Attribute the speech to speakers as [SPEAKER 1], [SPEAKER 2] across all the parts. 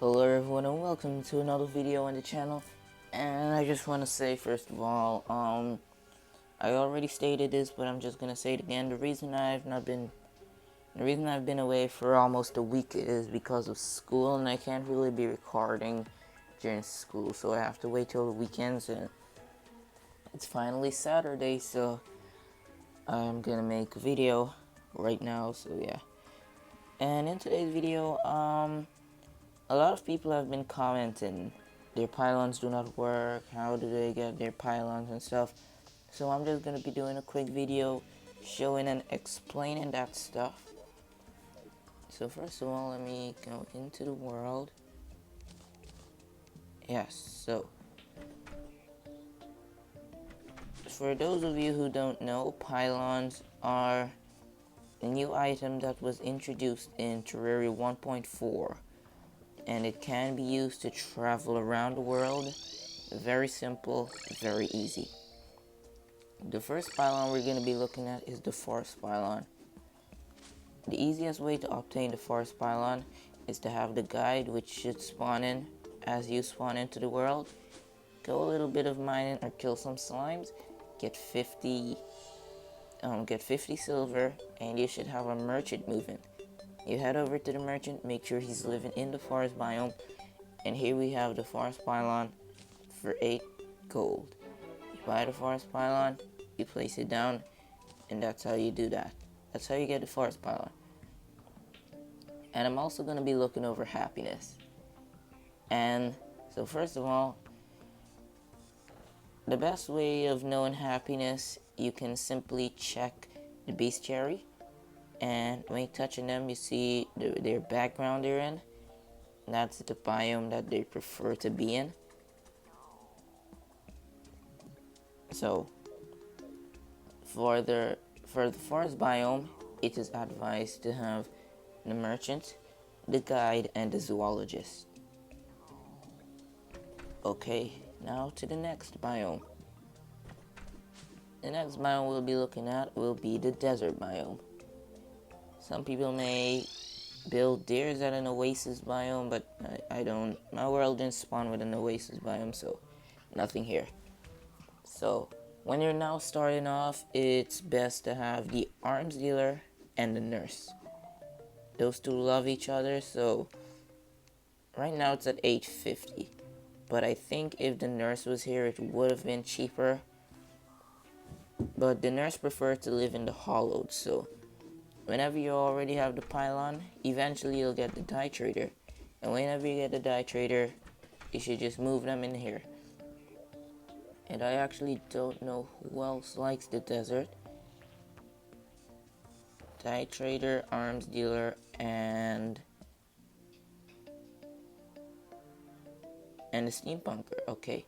[SPEAKER 1] Hello everyone and welcome to another video on the channel. And I just want to say first of all, I already stated this, but I'm just gonna say it again. The reason I've been away for almost a week is because of school, and I can't really be recording during school, so I have to wait till the weekends. And it's finally Saturday, so I'm gonna make a video right now. So yeah. And in today's video, a lot of people have been commenting their pylons do not work, how do they get their pylons and stuff. So I'm just gonna be doing a quick video showing and explaining that stuff. So first of all, let me go into the world. Yes, so for those of you who don't know, pylons are a new item that was introduced in Terraria 1.4. And it can be used to travel around the world. Very simple, very easy. The first pylon we're going to be looking at is the forest pylon. The easiest way to obtain the forest pylon is to have the guide, which should spawn in as you spawn into the world. Go a little bit of mining or kill some slimes, get 50 silver, and you should have a merchant moving. You head over to the merchant, make sure he's living in the forest biome, and here we have the forest pylon for 8 gold. You buy the forest pylon, you place it down, and that's how you do that. That's how you get the forest pylon. And I'm also going to be looking over happiness. And so first of all, the best way of knowing happiness, you can simply check the bestiary. And when you touch on them, you see their background they're in. That's the biome that they prefer to be in. So, for the forest biome, it is advised to have the merchant, the guide, and the zoologist. Okay, now to the next biome. The next biome we'll be looking at will be the desert biome. Some people may build theirs at an oasis biome, but I don't. My world didn't spawn with an oasis biome, so nothing here. So when you're now starting off, it's best to have the arms dealer and the nurse. Those two love each other, so right now it's at 850. But I think if the nurse was here, it would have been cheaper. But the nurse preferred to live in the hollowed, so whenever you already have the pylon, eventually you'll get the dye trader. And whenever you get the dye trader, you should just move them in here. And I actually don't know who else likes the desert. Dye trader, arms dealer, and the steampunker. Okay.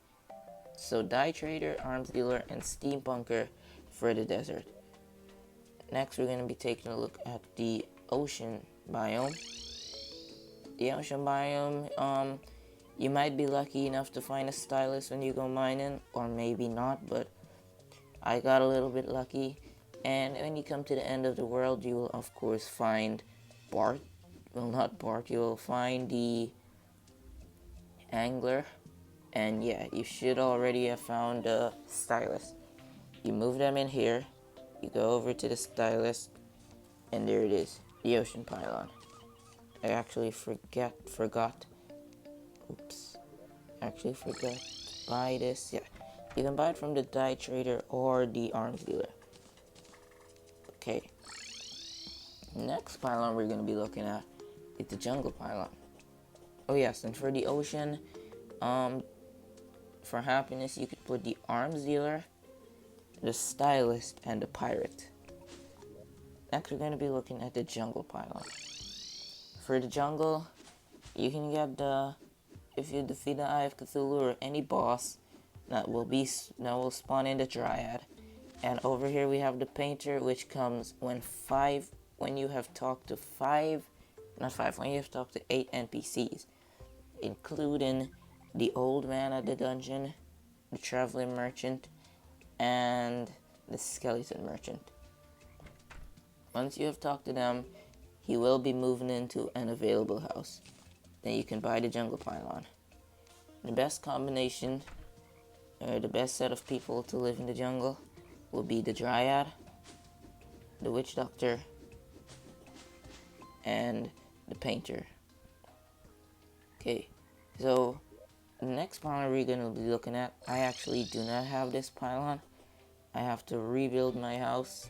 [SPEAKER 1] So dye trader, arms dealer, and steampunker for the desert. Next, we're going to be taking a look at the ocean biome. The ocean biome, you might be lucky enough to find a stylus when you go mining, or maybe not, but I got a little bit lucky. And when you come to the end of the world, you will of course find Bart. Well, not Bart, you will find the angler. And yeah, you should already have found the stylus. You move them in here. You go over to the stylus, and there it is, the ocean pylon. I actually forgot to buy this. Yeah, you can buy it from the dye trader or the arms dealer. Okay, next pylon we're going to be looking at is the jungle pylon. Oh yes, and for the ocean, for happiness, you could put the arms dealer, the stylist, and the pirate. Next, we're going to be looking at the jungle pylon. For the jungle, you can get if you defeat the Eye of Cthulhu or any boss, that will spawn in the Dryad. And over here we have the painter, which comes when you have talked to 8 NPCs, including the old man at the dungeon, the traveling merchant, and the skeleton merchant. Once you have talked to them, he will be moving into an available house. then you can buy the jungle pylon. The best combination, or the best set of people to live in the jungle, will be the dryad, the witch doctor, and the painter. Okay, so the next pylon we're going to be looking at, I actually do not have this pylon. I have to rebuild my house.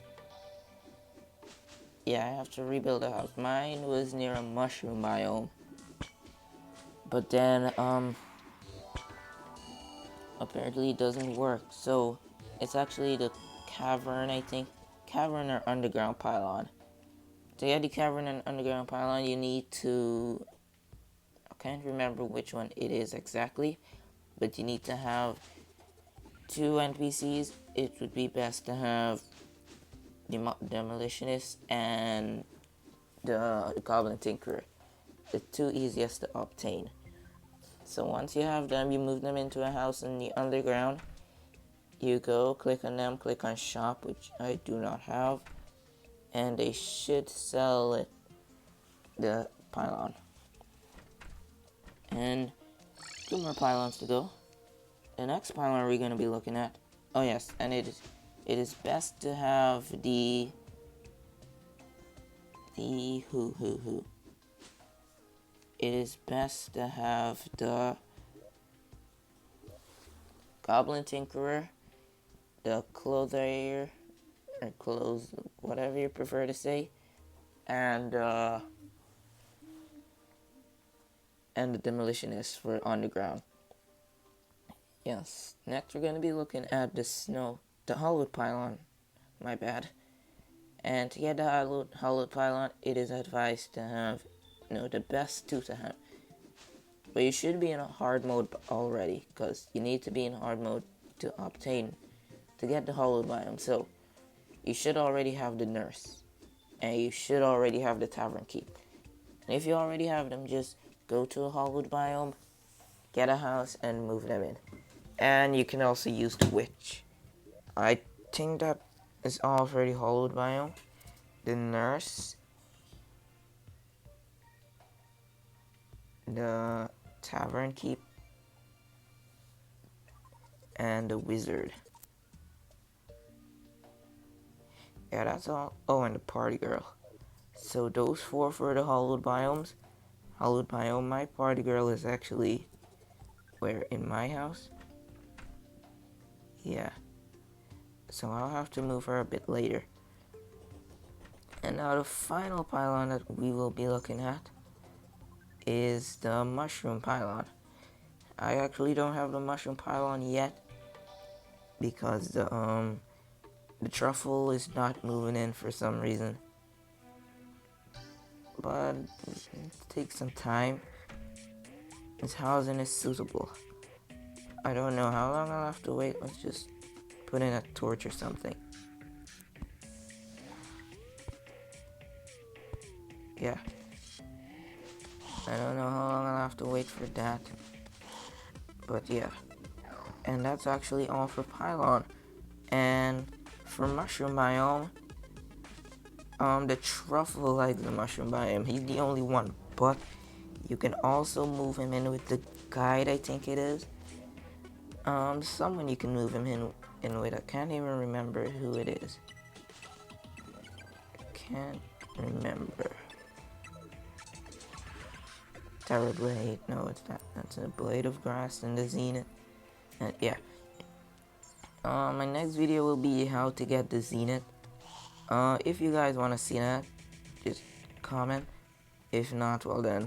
[SPEAKER 1] Yeah, I have to rebuild a house. Mine was near a mushroom biome. But then, apparently it doesn't work. So, it's actually the cavern, I think. Cavern or underground pylon. To get the cavern and underground pylon, you need to... I can't remember which one it is exactly. But you need to have 2 NPCs. It would be best to have the demolitionist and the goblin tinkerer. The 2 easiest to obtain. So once you have them, you move them into a house in the underground. You go, click on them, click on shop, which I do not have. And they should sell it, the pylon. And 2 more pylons to go. The next pylon we're going to be looking at. Oh yes, and it is best to have the It is best to have the goblin tinkerer, the clothier, or clothes, whatever you prefer to say, and the demolitionist for underground. Yes, next we're going to be looking at the Hollywood pylon, my bad. And to get the Hollywood pylon, it is advised to have, the best 2 to have. But you should be in a hard mode already, because you need to be in hard mode to get the Hollow biome. So, you should already have the nurse, and you should already have the tavern keep. And if you already have them, just go to a Hollow biome, get a house, and move them in. And you can also use the witch. I think that is all for the Hollow biome. The nurse, the tavern keep, and the wizard. Yeah, that's all. Oh, and the party girl. So those 4 for the hollowed biomes. Hollowed biome, my party girl is actually where, in my house? Yeah. So I'll have to move her a bit later. And now the final pylon that we will be looking at is the mushroom pylon. I actually don't have the mushroom pylon yet because the truffle is not moving in for some reason. But it takes some time. Its housing is suitable. I don't know how long I'll have to wait. Let's just put in a torch or something. Yeah. I don't know how long I'll have to wait for that. But yeah. And that's actually all for Pylon. And for Mushroom Biome, the Truffle likes the Mushroom Biome. He's the only one. But you can also move him in with the Guide, I think it is. Someone you can move him in with. I can't even remember who it is. Can't remember. Terra Blade. No, it's not. That's a Blade of Grass and the Zenith. And yeah. My next video will be how to get the Zenith. If you guys want to see that, just comment. If not, well then,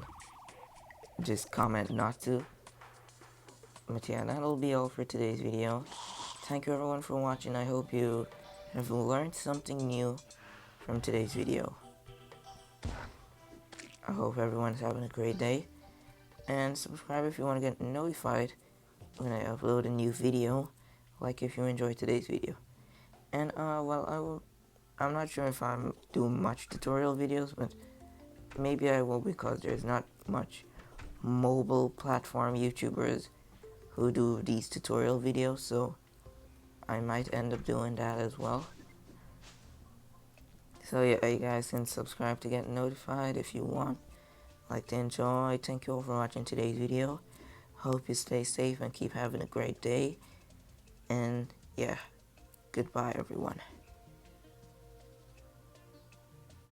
[SPEAKER 1] just comment not to. But yeah, that'll be all for today's video. Thank you everyone for watching. I hope you have learned something new from today's video. I hope everyone's having a great day. And subscribe if you want to get notified when I upload a new video. Like if you enjoyed today's video. And I'm not sure if I'm doing much tutorial videos, but maybe I will, because there's not much mobile platform YouTubers who do these tutorial videos, so I might end up doing that as well. So yeah, you guys can subscribe to get notified if you want. like to enjoy. Thank you all for watching today's video. Hope you stay safe and keep having a great day. And yeah, goodbye everyone.